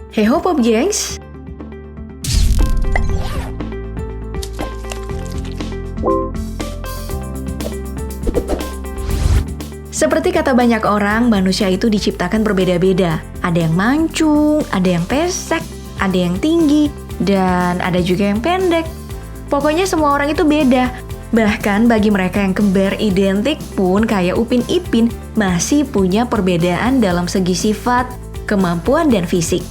Hey ho Pop Gengs! Seperti kata banyak orang, manusia itu diciptakan berbeda-beda. Ada yang mancung, ada yang pesek, ada yang tinggi, dan ada juga yang pendek. Pokoknya semua orang itu beda. Bahkan bagi mereka yang kembar identik pun kayak Upin Ipin masih punya perbedaan dalam segi sifat, kemampuan, dan fisik.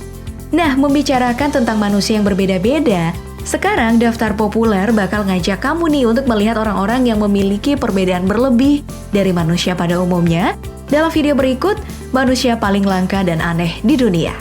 Nah, membicarakan tentang manusia yang berbeda-beda, sekarang daftar populer bakal ngajak kamu nih untuk melihat orang-orang yang memiliki perbedaan berlebih dari manusia pada umumnya. Dalam video berikut, manusia paling langka dan aneh di dunia.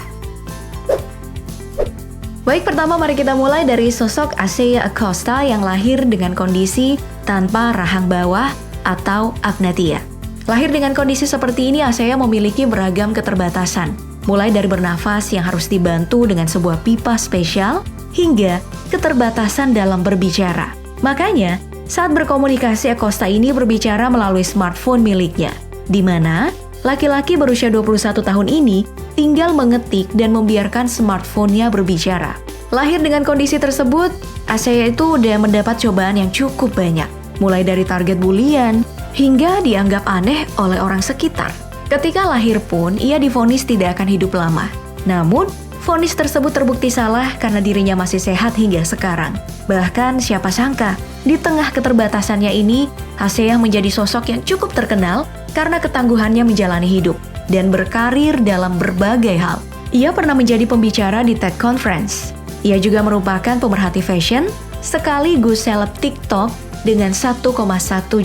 Baik, pertama mari kita mulai dari sosok Asea Acosta yang lahir dengan kondisi tanpa rahang bawah atau agnatia. Lahir dengan kondisi seperti ini, Asea memiliki beragam keterbatasan. Mulai dari bernafas yang harus dibantu dengan sebuah pipa spesial, hingga keterbatasan dalam berbicara. Makanya, saat berkomunikasi Acosta ini berbicara melalui smartphone miliknya, di mana laki-laki berusia 21 tahun ini tinggal mengetik dan membiarkan smartphone-nya berbicara. Lahir dengan kondisi tersebut, Asea itu udah mendapat cobaan yang cukup banyak, mulai dari target bulian hingga dianggap aneh oleh orang sekitar. Ketika lahir pun, ia divonis tidak akan hidup lama. Namun, vonis tersebut terbukti salah karena dirinya masih sehat hingga sekarang. Bahkan siapa sangka, di tengah keterbatasannya ini, Asea menjadi sosok yang cukup terkenal karena ketangguhannya menjalani hidup dan berkarir dalam berbagai hal. Ia pernah menjadi pembicara di TED Conference. Ia juga merupakan pemerhati fashion, sekaligus seleb TikTok dengan 1,1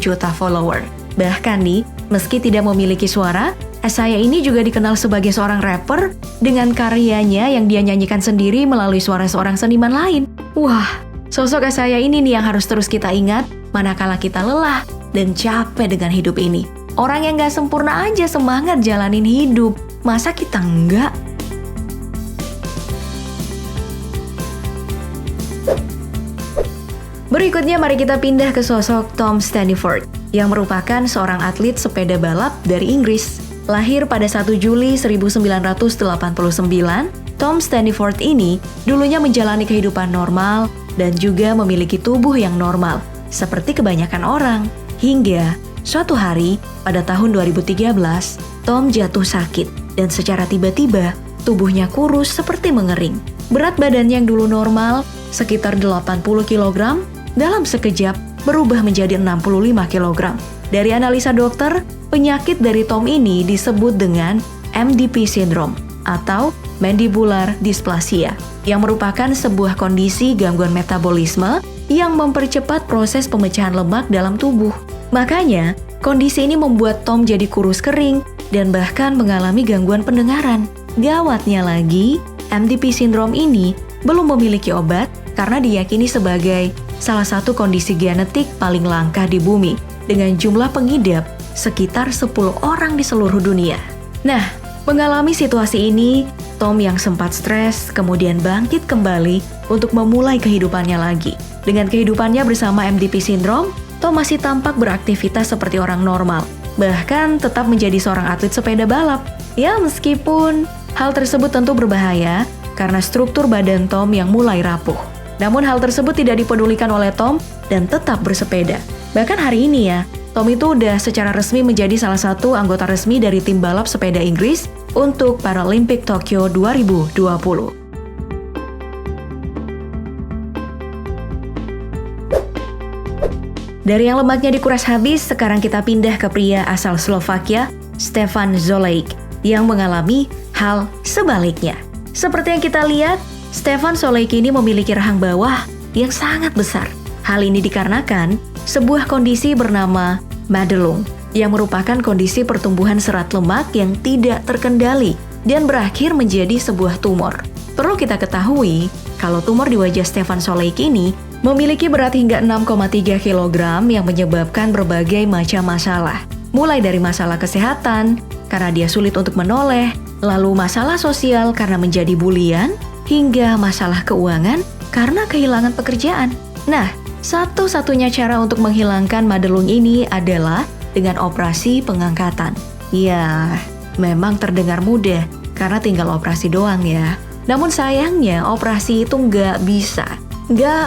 juta follower. Bahkan nih, meski tidak memiliki suara, Asea ini juga dikenal sebagai seorang rapper dengan karyanya yang dia nyanyikan sendiri melalui suara seorang seniman lain. Wah, sosok Asea ini nih yang harus terus kita ingat manakala kita lelah dan capek dengan hidup ini. Orang yang gak sempurna aja semangat jalanin hidup, masa kita enggak? Berikutnya mari kita pindah ke sosok Tom Staniford, yang merupakan seorang atlet sepeda balap dari Inggris. Lahir pada 1 Juli 1989, Tom Staniford ini dulunya menjalani kehidupan normal dan juga memiliki tubuh yang normal, seperti kebanyakan orang. Hingga suatu hari, pada tahun 2013, Tom jatuh sakit dan secara tiba-tiba tubuhnya kurus seperti mengering. Berat badannya yang dulu normal, sekitar 80 kg, dalam sekejap berubah menjadi 65 kg. Dari analisa dokter, penyakit dari Tom ini disebut dengan MDP syndrome atau mandibular dysplasia, yang merupakan sebuah kondisi gangguan metabolisme yang mempercepat proses pemecahan lemak dalam tubuh. Makanya, kondisi ini membuat Tom jadi kurus kering dan bahkan mengalami gangguan pendengaran. Gawatnya lagi, MDP syndrome ini belum memiliki obat karena diyakini sebagai salah satu kondisi genetik paling langka di bumi, dengan jumlah pengidap sekitar 10 orang di seluruh dunia. Nah, mengalami situasi ini, Tom yang sempat stres kemudian bangkit kembali untuk memulai kehidupannya lagi. Dengan kehidupannya bersama MDP syndrome, Tom masih tampak beraktivitas seperti orang normal, bahkan tetap menjadi seorang atlet sepeda balap. Ya, meskipun hal tersebut tentu berbahaya karena struktur badan Tom yang mulai rapuh. Namun hal tersebut tidak dipedulikan oleh Tom dan tetap bersepeda. Bahkan hari ini ya, Tom itu udah secara resmi menjadi salah satu anggota resmi dari tim balap sepeda Inggris untuk Paralympic Tokyo 2020. Dari yang lemaknya dikuras habis, sekarang kita pindah ke pria asal Slovakia, Stefan Zollejk, yang mengalami hal sebaliknya. Seperti yang kita lihat, Stefan Zollejk ini memiliki rahang bawah yang sangat besar. Hal ini dikarenakan sebuah kondisi bernama Madelung, yang merupakan kondisi pertumbuhan serat lemak yang tidak terkendali dan berakhir menjadi sebuah tumor. Perlu kita ketahui, kalau tumor di wajah Stefan Zollejk ini memiliki berat hingga 6,3 kg yang menyebabkan berbagai macam masalah. Mulai dari masalah kesehatan, karena dia sulit untuk menoleh, lalu masalah sosial karena menjadi bulian, hingga masalah keuangan karena kehilangan pekerjaan. Nah, satu-satunya cara untuk menghilangkan Madelung ini adalah dengan operasi pengangkatan. Ya, memang terdengar mudah karena tinggal operasi doang ya. Namun sayangnya operasi itu nggak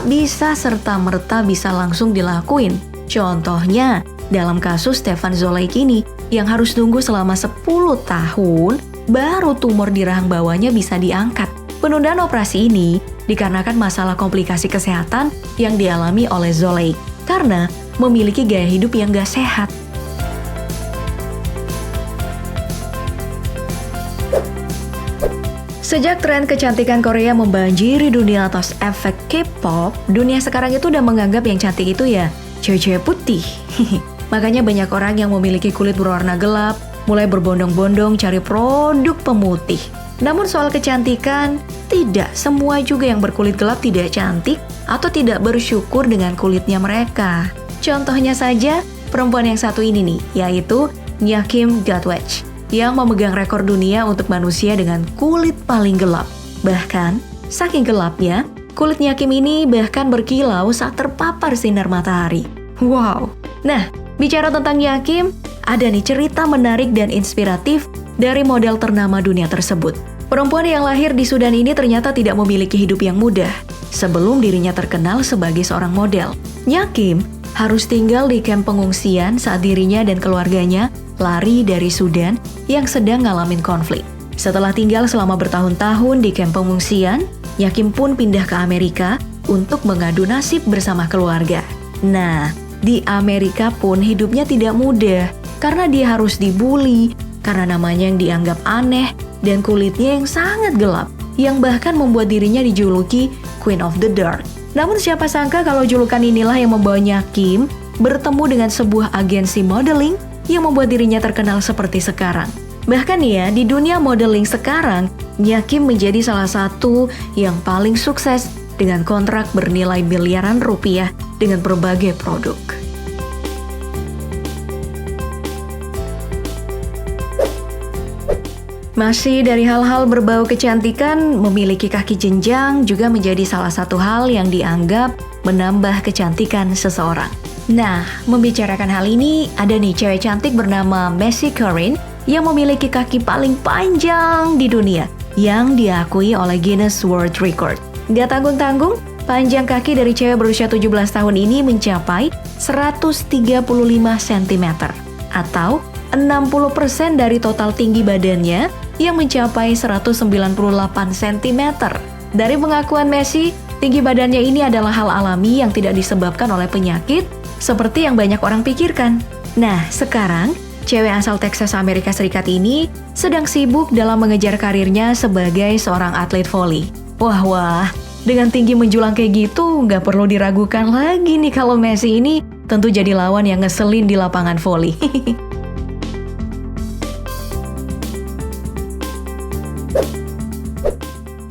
bisa serta-merta bisa langsung dilakuin. Contohnya, dalam kasus Stefan Zolley ini yang harus nunggu selama 10 tahun baru tumor di rahang bawahnya bisa diangkat. Penundaan operasi ini dikarenakan masalah komplikasi kesehatan yang dialami oleh Zolley karena memiliki gaya hidup yang gak sehat. Sejak tren kecantikan Korea membanjiri dunia atas efek K-pop, dunia sekarang itu udah menganggap yang cantik itu ya cewek-cewek putih. Makanya banyak orang yang memiliki kulit berwarna gelap, mulai berbondong-bondong cari produk pemutih. Namun soal kecantikan, tidak semua juga yang berkulit gelap tidak cantik atau tidak bersyukur dengan kulitnya mereka. Contohnya saja, perempuan yang satu ini nih, yaitu Nya Kim Gatwech, yang memegang rekor dunia untuk manusia dengan kulit paling gelap. Bahkan, saking gelapnya, kulit Nya Kim ini bahkan berkilau saat terpapar sinar matahari. Wow! Nah, bicara tentang Nya Kim, ada nih cerita menarik dan inspiratif dari model ternama dunia tersebut. Perempuan yang lahir di Sudan ini ternyata tidak memiliki hidup yang mudah sebelum dirinya terkenal sebagai seorang model. Nya Kim harus tinggal di kamp pengungsian saat dirinya dan keluarganya lari dari Sudan yang sedang ngalamin konflik. Setelah tinggal selama bertahun-tahun di kamp pengungsian, Nya Kim pun pindah ke Amerika untuk mengadu nasib bersama keluarga. Nah, di Amerika pun hidupnya tidak mudah karena dia harus dibully karena namanya yang dianggap aneh dan kulitnya yang sangat gelap, yang bahkan membuat dirinya dijuluki Queen of the Dark. Namun siapa sangka kalau julukan inilah yang membawa Nya Kim bertemu dengan sebuah agensi modeling yang membuat dirinya terkenal seperti sekarang. Bahkan ya, di dunia modeling sekarang, Nya Kim menjadi salah satu yang paling sukses dengan kontrak bernilai miliaran rupiah dengan berbagai produk. Masih dari hal-hal berbau kecantikan, memiliki kaki jenjang juga menjadi salah satu hal yang dianggap menambah kecantikan seseorang. Nah, membicarakan hal ini, ada nih cewek cantik bernama Messi Corinne yang memiliki kaki paling panjang di dunia yang diakui oleh Guinness World Record. Gak tanggung-tanggung, panjang kaki dari cewek berusia 17 tahun ini mencapai 135 cm atau 60% dari total tinggi badannya yang mencapai 198 cm. Dari pengakuan Messi, tinggi badannya ini adalah hal alami yang tidak disebabkan oleh penyakit seperti yang banyak orang pikirkan. Nah, sekarang cewek asal Texas, Amerika Serikat ini sedang sibuk dalam mengejar karirnya sebagai seorang atlet voli. Wah, dengan tinggi menjulang kayak gitu, nggak perlu diragukan lagi nih kalau Messi ini tentu jadi lawan yang ngeselin di lapangan voli.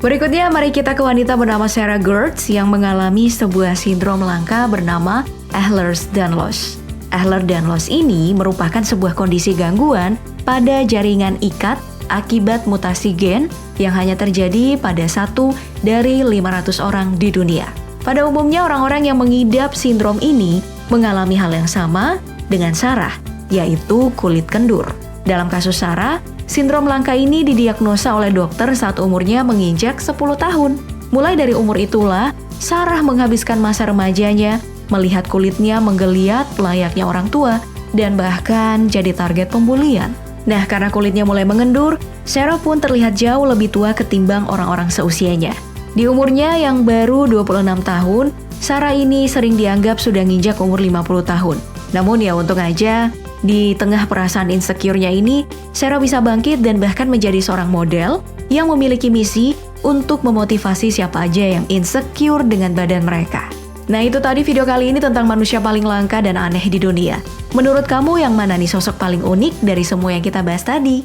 Berikutnya, mari kita ke wanita bernama Sarah Gertz yang mengalami sebuah sindrom langka bernama Ehlers-Danlos. Ehlers-Danlos ini merupakan sebuah kondisi gangguan pada jaringan ikat akibat mutasi gen yang hanya terjadi pada 1 dari 500 orang di dunia. Pada umumnya, orang-orang yang mengidap sindrom ini mengalami hal yang sama dengan Sarah, yaitu kulit kendur. Dalam kasus Sarah, sindrom langka ini didiagnosa oleh dokter saat umurnya menginjak 10 tahun. Mulai dari umur itulah, Sarah menghabiskan masa remajanya melihat kulitnya menggeliat layaknya orang tua dan bahkan jadi target pembulian. Nah, karena kulitnya mulai mengendur, Sarah pun terlihat jauh lebih tua ketimbang orang-orang seusianya. Di umurnya yang baru 26 tahun, Sarah ini sering dianggap sudah nginjak umur 50 tahun. Namun ya untung aja, di tengah perasaan insecure-nya ini, Sarah bisa bangkit dan bahkan menjadi seorang model yang memiliki misi untuk memotivasi siapa aja yang insecure dengan badan mereka. Nah, itu tadi video kali ini tentang manusia paling langka dan aneh di dunia. Menurut kamu yang mana nih sosok paling unik dari semua yang kita bahas tadi?